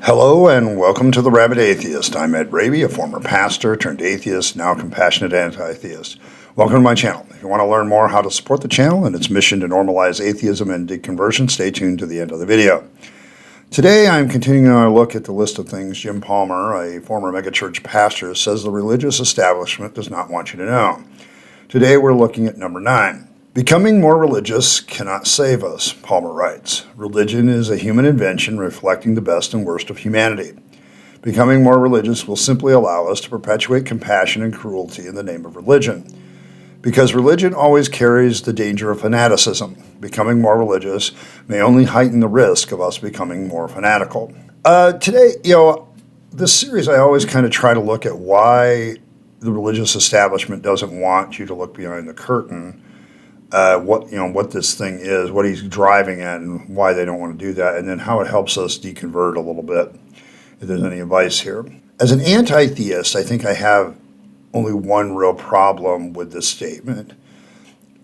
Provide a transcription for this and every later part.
Hello and welcome to the Rabyd Atheist. I'm Rabyd, a former pastor turned atheist, now compassionate anti-theist. Welcome to my channel. If you want to learn more how to support the channel and its mission to normalize atheism and deconversion, stay tuned to the end of the video. Today I'm continuing our look at the list of things Jim Palmer, a former megachurch pastor, says the religious establishment does not want you to know. Today we're looking at number 9. Becoming more religious cannot save us, Palmer writes. Religion is a human invention reflecting the best and worst of humanity. Becoming more religious will simply allow us to perpetuate compassion and cruelty in the name of religion. Because religion always carries the danger of fanaticism. Becoming more religious may only heighten the risk of us becoming more fanatical. Today, this series I always kind of try to look at why the religious establishment doesn't want you to look behind the curtain. What this thing is, what he's driving at, and why they don't want to do that, and then how it helps us deconvert a little bit, if there's any advice here. As an anti-theist, I think I have only one real problem with this statement,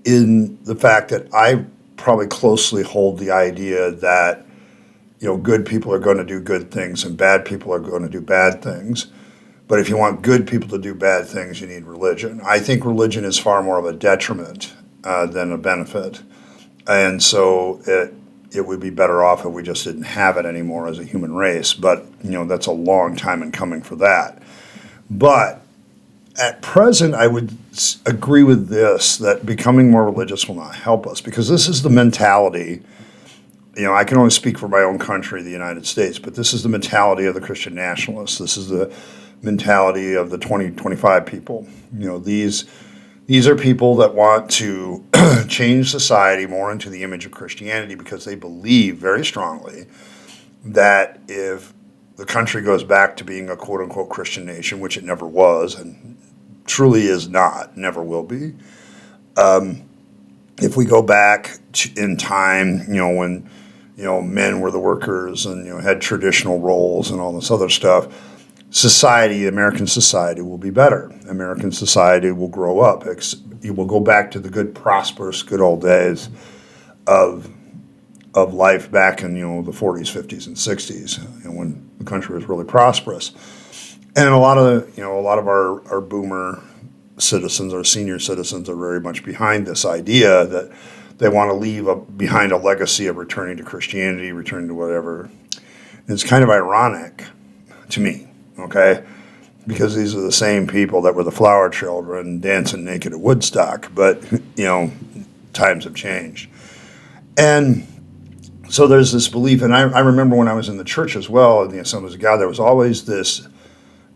in the fact that I probably closely hold the idea that, good people are going to do good things and bad people are going to do bad things. But if you want good people to do bad things, you need religion. I think religion is far more of a detriment than a benefit. And so it would be better off if we just didn't have it anymore as a human race. But, that's a long time in coming for that. But at present, I would agree with this, that becoming more religious will not help us, because this is the mentality. I can only speak for my own country, the United States, but this is the mentality of the Christian nationalists. This is the mentality of the 2025 people. These are people that want to change society more into the image of Christianity, because they believe very strongly that if the country goes back to being a quote-unquote Christian nation, which it never was and truly is not, never will be, if we go back in time, when men were the workers and had traditional roles and all this other stuff, American society will be better. American society will grow up. You will go back to the good, prosperous, good old days of life back in the 40s, 50s, and 60s, when the country was really prosperous. And a lot of our boomer citizens, our senior citizens, are very much behind this idea that they want to leave behind a legacy of returning to Christianity, returning to whatever. And it's kind of ironic to me. Okay, because these are the same people that were the flower children dancing naked at Woodstock, but times have changed. And so there's this belief, and I remember when I was in the church as well, in the Assemblies of God, there was always this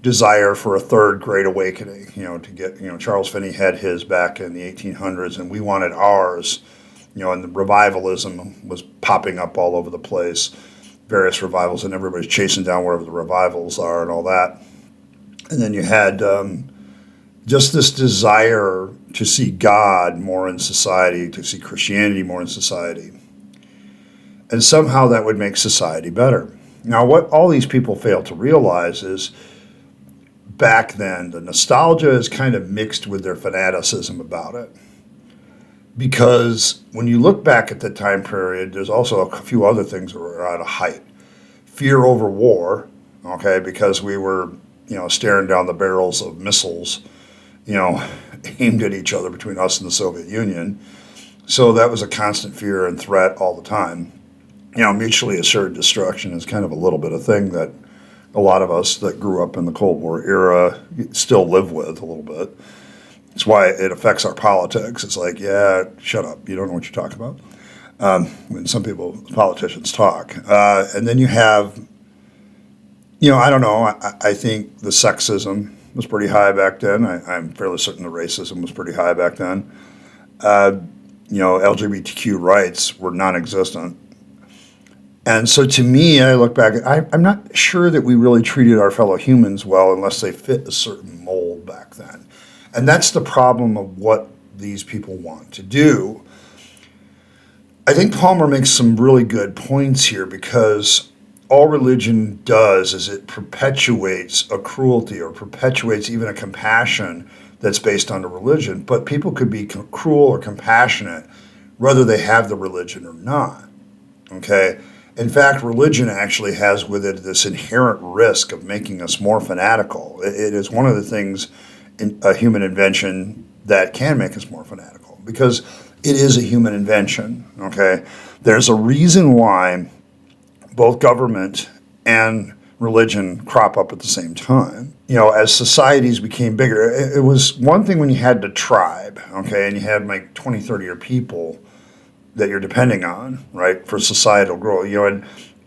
desire for a third great awakening, to get, Charles Finney had his back in the 1800s, and we wanted ours, and the revivalism was popping up all over the place. Various revivals, and everybody's chasing down wherever the revivals are and all that. And then you had just this desire to see God more in society, to see Christianity more in society. And somehow that would make society better. Now, what all these people fail to realize is back then, the nostalgia is kind of mixed with their fanaticism about it. Because when you look back at the time period, there's also a few other things that were out of height. Fear over war, okay, because we were, staring down the barrels of missiles, aimed at each other between us and the Soviet Union. So that was a constant fear and threat all the time. Mutually assured destruction is kind of a little bit of thing that a lot of us that grew up in the Cold War era still live with a little bit. It's why it affects our politics. It's like, yeah, shut up. You don't know what you're talking about. When some politicians talk. And then you have, I don't know, I think the sexism was pretty high back then. I'm fairly certain the racism was pretty high back then. LGBTQ rights were non-existent. And so to me, I look back, I'm not sure that we really treated our fellow humans well unless they fit a certain mold back then. And that's the problem of what these people want to do. I think Palmer makes some really good points here, because all religion does is it perpetuates a cruelty, or perpetuates even a compassion that's based on a religion. But people could be cruel or compassionate whether they have the religion or not. Okay? In fact, religion actually has with it this inherent risk of making us more fanatical. It is one of the things in a human invention that can make us more fanatical because it is a human invention, okay? There's a reason why both government and religion crop up at the same time. As societies became bigger, it was one thing when you had the tribe, okay, and you had like 20, 30 your people that you're depending on, right, for societal growth,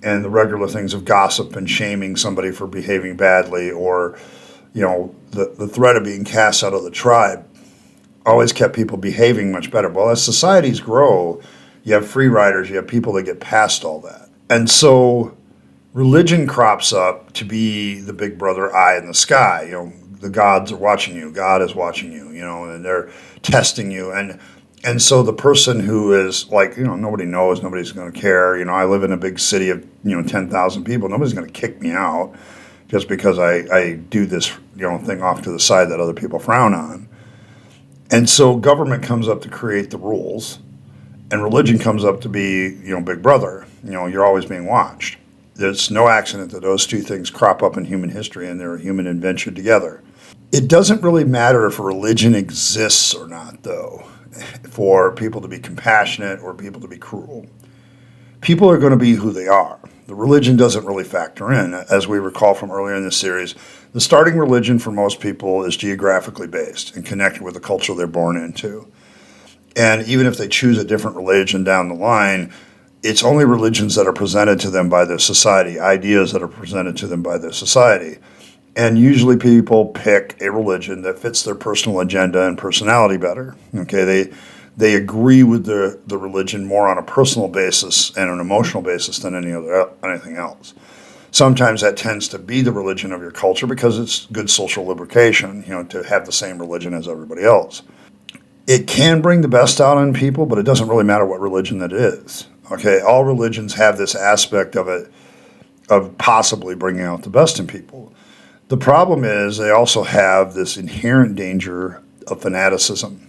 and the regular things of gossip and shaming somebody for behaving badly, or, the threat of being cast out of the tribe always kept people behaving much better. Well, as societies grow, you have free riders, you have people that get past all that. And so religion crops up to be the big brother eye in the sky. The gods are watching you, God is watching you, and they're testing you. And so the person who is like, nobody knows, nobody's going to care. I live in a big city of, 10,000 people. Nobody's going to kick me out just because I do this, thing off to the side that other people frown on. And so government comes up to create the rules, and religion comes up to be, big brother. You're always being watched. There's no accident that those two things crop up in human history, and they're a human invention together. It doesn't really matter if religion exists or not, though, for people to be compassionate or people to be cruel. People are going to be who they are. The religion doesn't really factor in. As we recall from earlier in this series, the starting religion for most people is geographically based and connected with the culture they're born into. And even if they choose a different religion down the line, it's only religions that are presented to them by their society, ideas that are presented to them by their society. And usually people pick a religion that fits their personal agenda and personality better. Okay, they agree with the religion more on a personal basis and an emotional basis than anything else. Sometimes that tends to be the religion of your culture because it's good social lubrication, to have the same religion as everybody else. It can bring the best out in people, but it doesn't really matter what religion that is. Okay, all religions have this aspect of it, of possibly bringing out the best in people. The problem is they also have this inherent danger of fanaticism.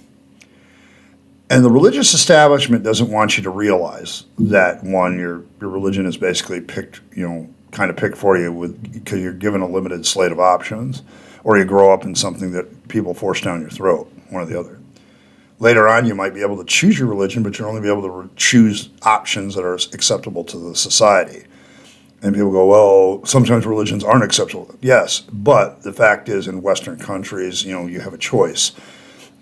And the religious establishment doesn't want you to realize that, one, your religion is basically picked, kind of picked for you because you're given a limited slate of options, or you grow up in something that people force down your throat, one or the other. Later on, you might be able to choose your religion, but you'll only be able to choose options that are acceptable to the society. And people go, well, sometimes religions aren't acceptable. Yes, but the fact is in Western countries, you have a choice.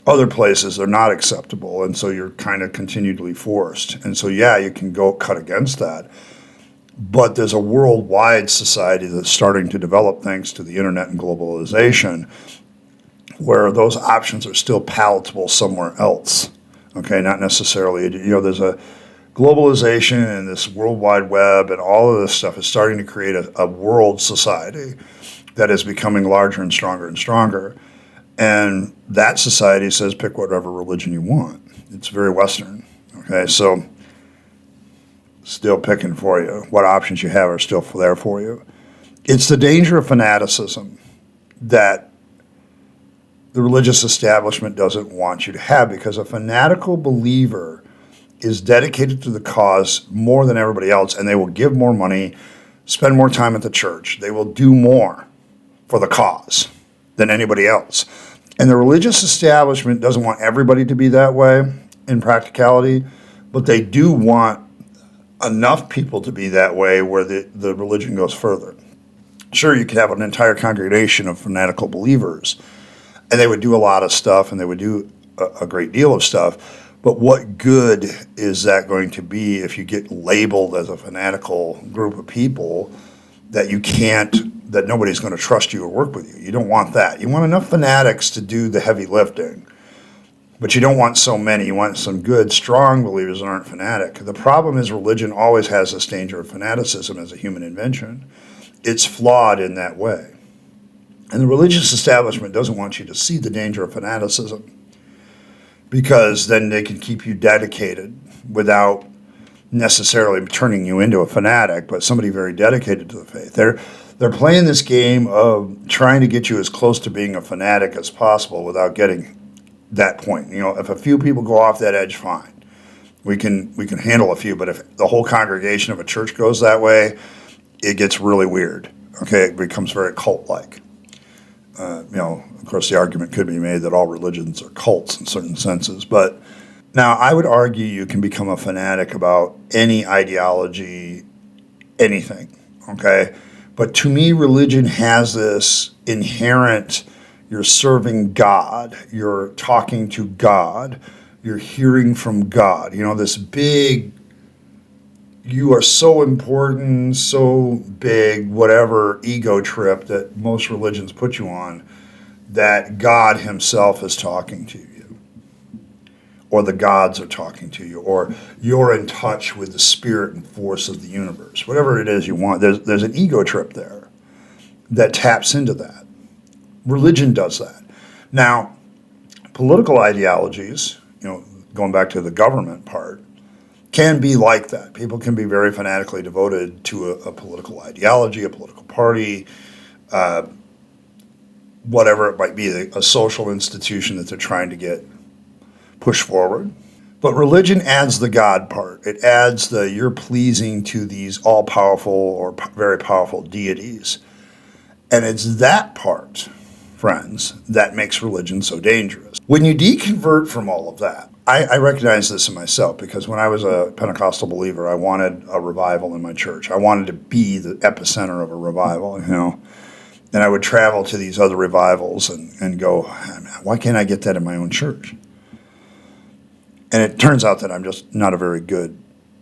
Other places, they're not acceptable, and so you're kind of continually forced. And so, yeah, you can go cut against that. But there's a worldwide society that's starting to develop thanks to the internet and globalization, where those options are still palatable somewhere else. Okay, not necessarily, there's a globalization and this World Wide Web and all of this stuff is starting to create a world society that is becoming larger and stronger and stronger. And that society says pick whatever religion you want. It's very Western. Okay, so still picking for you. What options you have are still there for you. It's the danger of fanaticism that the religious establishment doesn't want you to have, because a fanatical believer is dedicated to the cause more than everybody else, and they will give more money, spend more time at the church. They will do more for the cause than anybody else. And the religious establishment doesn't want everybody to be that way in practicality, but they do want enough people to be that way where the religion goes further. Sure, you could have an entire congregation of fanatical believers, and they would do a lot of stuff, and they would do a great deal of stuff. But what good is that going to be if you get labeled as a fanatical group of people that that nobody's going to trust you or work with you? You don't want that. You want enough fanatics to do the heavy lifting, but you don't want so many. You want some good, strong believers that aren't fanatic. The problem is religion always has this danger of fanaticism as a human invention. It's flawed in that way. And the religious establishment doesn't want you to see the danger of fanaticism, because then they can keep you dedicated without necessarily turning you into a fanatic, but somebody very dedicated to the faith. They're playing this game of trying to get you as close to being a fanatic as possible without getting that point. If a few people go off that edge, fine. We can handle a few, but if the whole congregation of a church goes that way, it gets really weird. Okay, it becomes very cult-like. Of course, the argument could be made that all religions are cults in certain senses, but now I would argue you can become a fanatic about any ideology, anything. Okay, but to me, religion has this inherent: you're serving God, you're talking to God, you're hearing from God. This big, you are so important, so big, whatever ego trip that most religions put you on, that God himself is talking to you, or the gods are talking to you, or you're in touch with the spirit and force of the universe. Whatever it is you want, there's an ego trip there that taps into that. Religion does that. Now, political ideologies, going back to the government part, can be like that. People can be very fanatically devoted to a political ideology, a political party, whatever it might be, a social institution that they're trying to get pushed forward. But religion adds the God part. It adds the you're pleasing to these all-powerful or very powerful deities. And it's that part, friends, that makes religion so dangerous. When you deconvert from all of that, I recognize this in myself, because when I was a Pentecostal believer, I wanted a revival in my church. I wanted to be the epicenter of a revival, And I would travel to these other revivals and go, why can't I get that in my own church? And it turns out that I'm just not a very good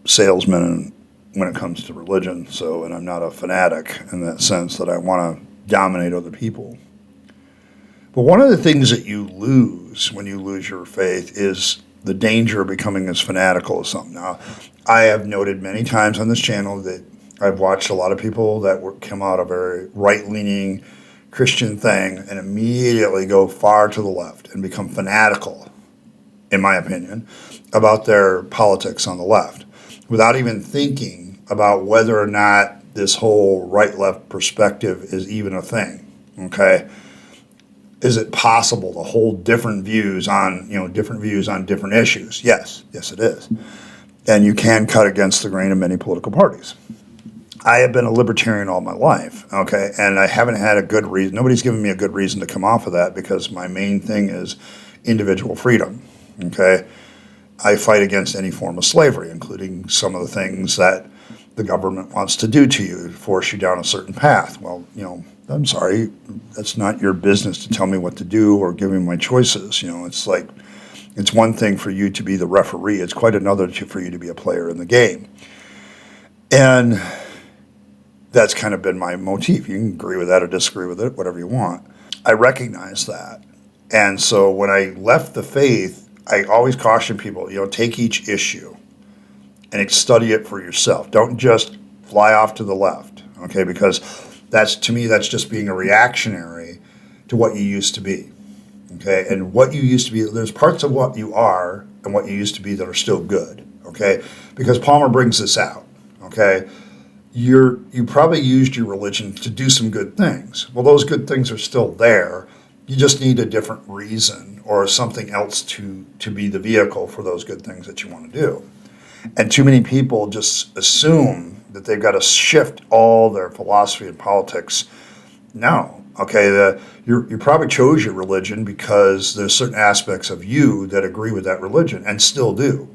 salesman when it comes to religion. And I'm not a fanatic in that sense that I want to dominate other people. But one of the things that you lose when you lose your faith is the danger of becoming as fanatical as something. Now, I have noted many times on this channel that I've watched a lot of people that come out a very right-leaning Christian thing and immediately go far to the left and become fanatical, in my opinion, about their politics on the left, without even thinking about whether or not this whole right-left perspective is even a thing, okay? Is it possible to hold different views on different issues? Yes, it is. And you can cut against the grain of many political parties. I have been a libertarian all my life, okay, and I haven't had a good reason. Nobody's given me a good reason to come off of that, because my main thing is individual freedom, okay? I fight against any form of slavery, including some of the things that the government wants to do to you, force you down a certain path. Well, I'm sorry, that's not your business to tell me what to do or give me my choices. It's like, it's one thing for you to be the referee. It's quite another for you to be a player in the game. And that's kind of been my motif. You can agree with that or disagree with it, whatever you want. I recognize that. And so when I left the faith, I always caution people, take each issue and study it for yourself. Don't just fly off to the left, okay? Because to me, that's just being a reactionary to what you used to be, okay? And what you used to be, there's parts of what you are and what you used to be that are still good, okay? Because Palmer brings this out, okay? You probably used your religion to do some good things. Well, those good things are still there. You just need a different reason or something else to be the vehicle for those good things that you want to do. And too many people just assume that they've got to shift all their philosophy and politics. No, okay, you probably chose your religion because there's certain aspects of you that agree with that religion and still do.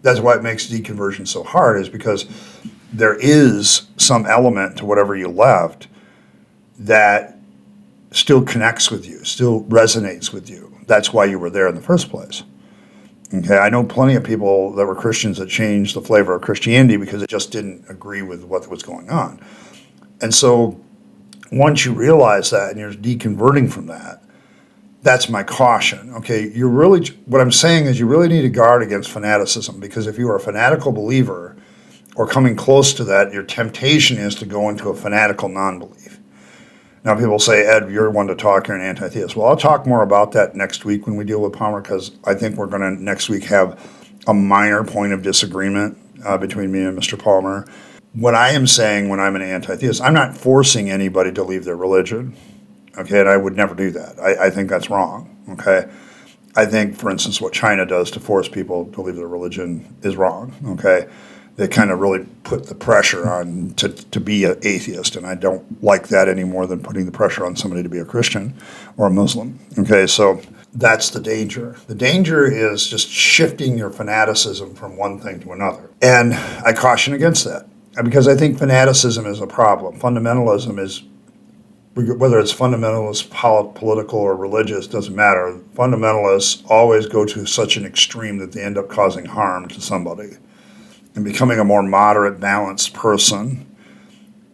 That's why it makes deconversion so hard, is because there is some element to whatever you left that still connects with you, still resonates with you. That's why you were there in the first place. Okay, I know plenty of people that were Christians that changed the flavor of Christianity because it just didn't agree with what was going on. And so once you realize that and you're deconverting from that, that's my caution. Okay, what I'm saying is you really need to guard against fanaticism, because if you are a fanatical believer or coming close to that, your temptation is to go into a fanatical non-belief. Now, people say, Ed, you're one to talk, you're an anti-theist. Well, I'll talk more about that next week when we deal with Palmer, because I think we're going to next week have a minor point of disagreement between me and Mr. Palmer. What I am saying when I'm an anti-theist, I'm not forcing anybody to leave their religion, okay, and I would never do that. I think that's wrong, okay? I think, for instance, what China does to force people to leave their religion is wrong, okay? They kind of really put the pressure on to be an atheist, and I don't like that any more than putting the pressure on somebody to be a Christian or a Muslim, okay? So that's the danger. The danger is just shifting your fanaticism from one thing to another. And I caution against that because I think fanaticism is a problem. Fundamentalism is, whether it's fundamentalist, political, or religious, doesn't matter. Fundamentalists always go to such an extreme that they end up causing harm to somebody. And becoming a more moderate, balanced person,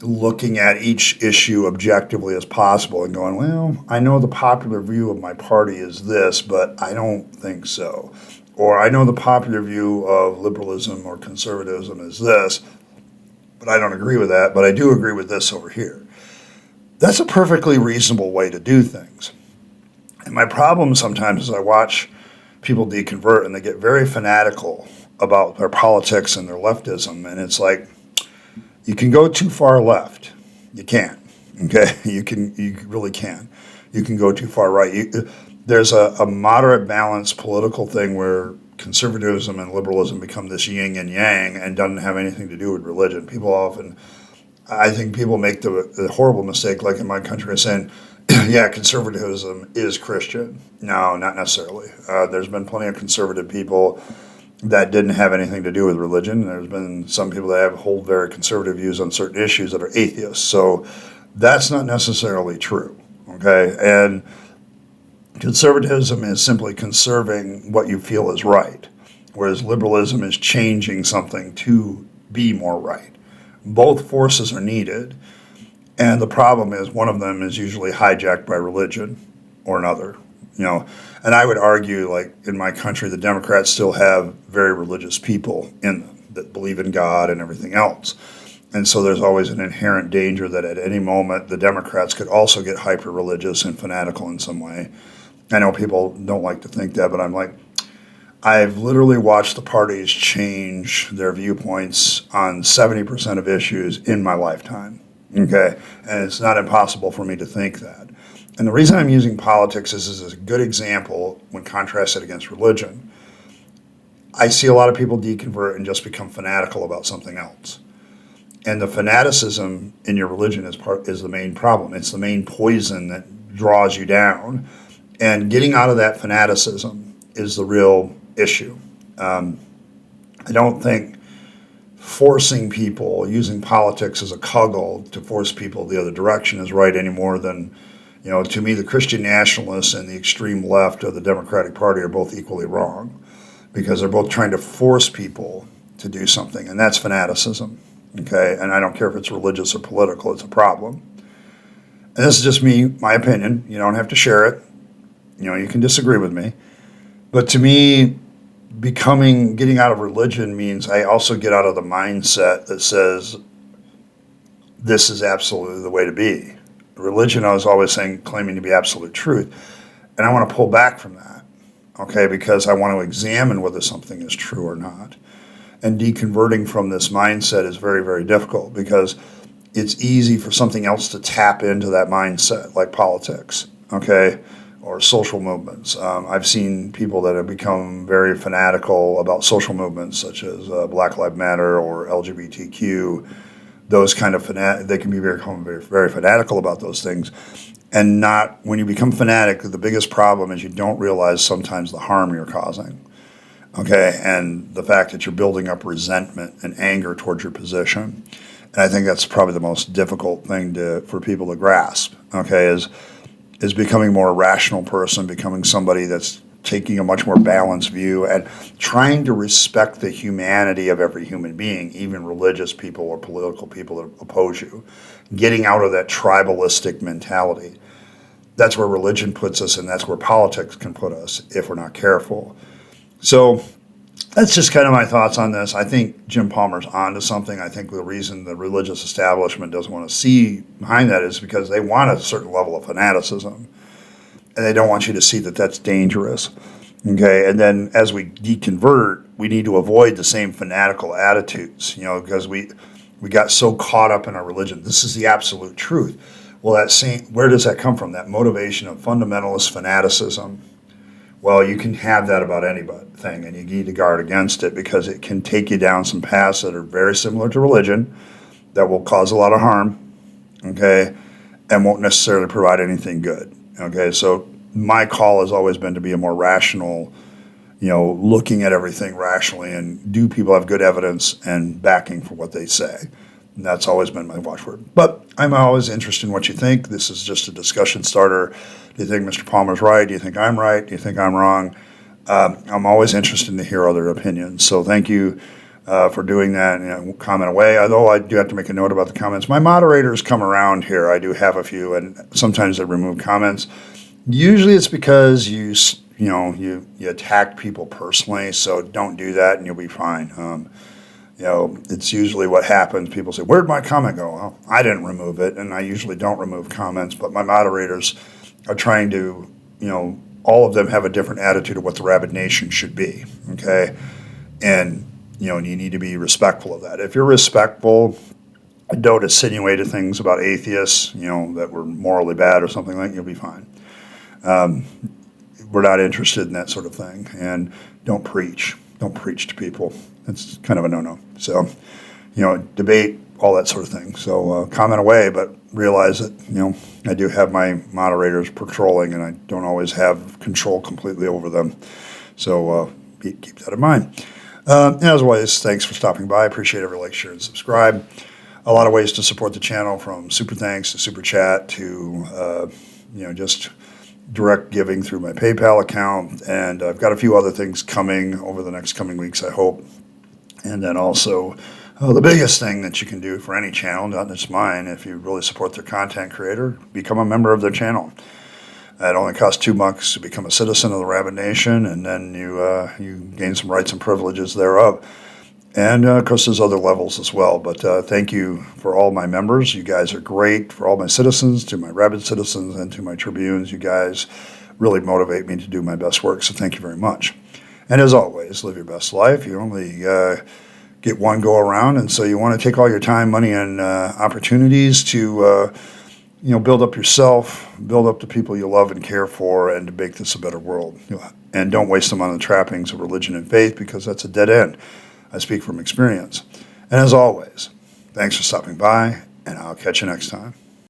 looking at each issue objectively as possible and going, well, I know the popular view of my party is this, but I don't think so. Or I know the popular view of liberalism or conservatism is this, but I don't agree with that, but I do agree with this over here. That's a perfectly reasonable way to do things. And my problem sometimes is I watch people deconvert and they get very fanatical about their politics and their leftism. And it's like, you can go too far left. You can't. Okay? You really can. You can go too far right. There's a moderate, balanced political thing where conservatism and liberalism become this yin and yang and doesn't have anything to do with religion. I think people make the horrible mistake, like in my country, of saying, yeah, conservatism is Christian. No, not necessarily. There's been plenty of conservative people that didn't have anything to do with religion. There's been some people that hold very conservative views on certain issues that are atheists. So that's not necessarily true, okay? And conservatism is simply conserving what you feel is right, whereas liberalism is changing something to be more right. Both forces are needed, and the problem is one of them is usually hijacked by religion or another. And I would argue, like in my country, the Democrats still have very religious people in them that believe in God and everything else. And so there's always an inherent danger that at any moment the Democrats could also get hyper-religious and fanatical in some way. I know people don't like to think that, but I'm like, I've literally watched the parties change their viewpoints on 70% of issues in my lifetime, okay? And it's not impossible for me to think that. And the reason I'm using politics is a good example when contrasted against religion. I see a lot of people deconvert and just become fanatical about something else. And the fanaticism in your religion is the main problem. It's the main poison that draws you down. And getting out of that fanaticism is the real issue. I don't think forcing people, using politics as a cudgel to force people the other direction is right any more than, to me, the Christian nationalists and the extreme left of the Democratic Party are both equally wrong because they're both trying to force people to do something, and that's fanaticism, okay? And I don't care if it's religious or political, it's a problem. And this is just me, my opinion. You don't have to share it. You can disagree with me. But to me, getting out of religion means I also get out of the mindset that says this is absolutely the way to be. Religion, I was always claiming to be absolute truth. And I want to pull back from that, okay, because I want to examine whether something is true or not. And deconverting from this mindset is very, very difficult because it's easy for something else to tap into that mindset, like politics, okay, or social movements. I've seen people that have become very fanatical about social movements such as Black Lives Matter or LGBTQ. Those kind of they can be very, very fanatical about those things. And when you become fanatic, the biggest problem is you don't realize sometimes the harm you're causing, okay, and the fact that you're building up resentment and anger towards your position. And I think that's probably the most difficult thing for people to grasp, okay, is becoming more a rational person, becoming somebody that's taking a much more balanced view and trying to respect the humanity of every human being, even religious people or political people that oppose you, getting out of that tribalistic mentality. That's where religion puts us, and that's where politics can put us if we're not careful. So that's just kind of my thoughts on this. I think Jim Palmer's onto something. I think the reason the religious establishment doesn't want to see behind that is because they want a certain level of fanaticism, and they don't want you to see that that's dangerous. Okay, and then as we deconvert, we need to avoid the same fanatical attitudes, because we got so caught up in our religion. This is the absolute truth. Well, where does that come from? That motivation of fundamentalist fanaticism, Well, you can have that about anything, and you need to guard against it because it can take you down some paths that are very similar to religion that will cause a lot of harm, okay, and won't necessarily provide anything good, okay? So my call has always been to be a more rational, looking at everything rationally, and do people have good evidence and backing for what they say? And that's always been my watchword. But I'm always interested in what you think. This is just a discussion starter. Do you think Mr. Palmer's right? Do you think I'm right? Do you think I'm wrong? I'm always interested to hear other opinions. So thank you for doing that, and comment away. Although I do have to make a note about the comments. My moderators come around here. I do have a few, and sometimes they remove comments. Usually it's because you attack people personally, so don't do that and you'll be fine. It's usually what happens. People say, where'd my comment go? Well, I didn't remove it, and I usually don't remove comments, but my moderators are trying to, all of them have a different attitude of what the Rabyd Nation should be, okay? And, you need to be respectful of that. If you're respectful, don't insinuate things about atheists, that were morally bad or something like that, you'll be fine. We're not interested in that sort of thing, and don't preach. Don't preach to people. It's kind of a no-no. So, debate, all that sort of thing. So comment away, but realize that, I do have my moderators patrolling, and I don't always have control completely over them. So keep that in mind. As always, thanks for stopping by. I appreciate every like, share, and subscribe. A lot of ways to support the channel, from super thanks to super chat to, just direct giving through my PayPal account, and I've got a few other things coming over the next coming weeks, I hope. And then also, the biggest thing that you can do for any channel, not just mine, if you really support their content creator, become a member of their channel. It only costs $2 to become a citizen of the Rabyd Nation, and then you gain some rights and privileges thereof. And, of course, there's other levels as well. But thank you for all my members. You guys are great. For all my citizens, to my Rabyd citizens, and to my Tribunes, you guys really motivate me to do my best work. So thank you very much. And as always, live your best life. You only get one go around. And so you want to take all your time, money, and opportunities to, build up yourself, build up the people you love and care for, and to make this a better world. And don't waste them on the trappings of religion and faith, because that's a dead end. I speak from experience. And as always, thanks for stopping by, and I'll catch you next time.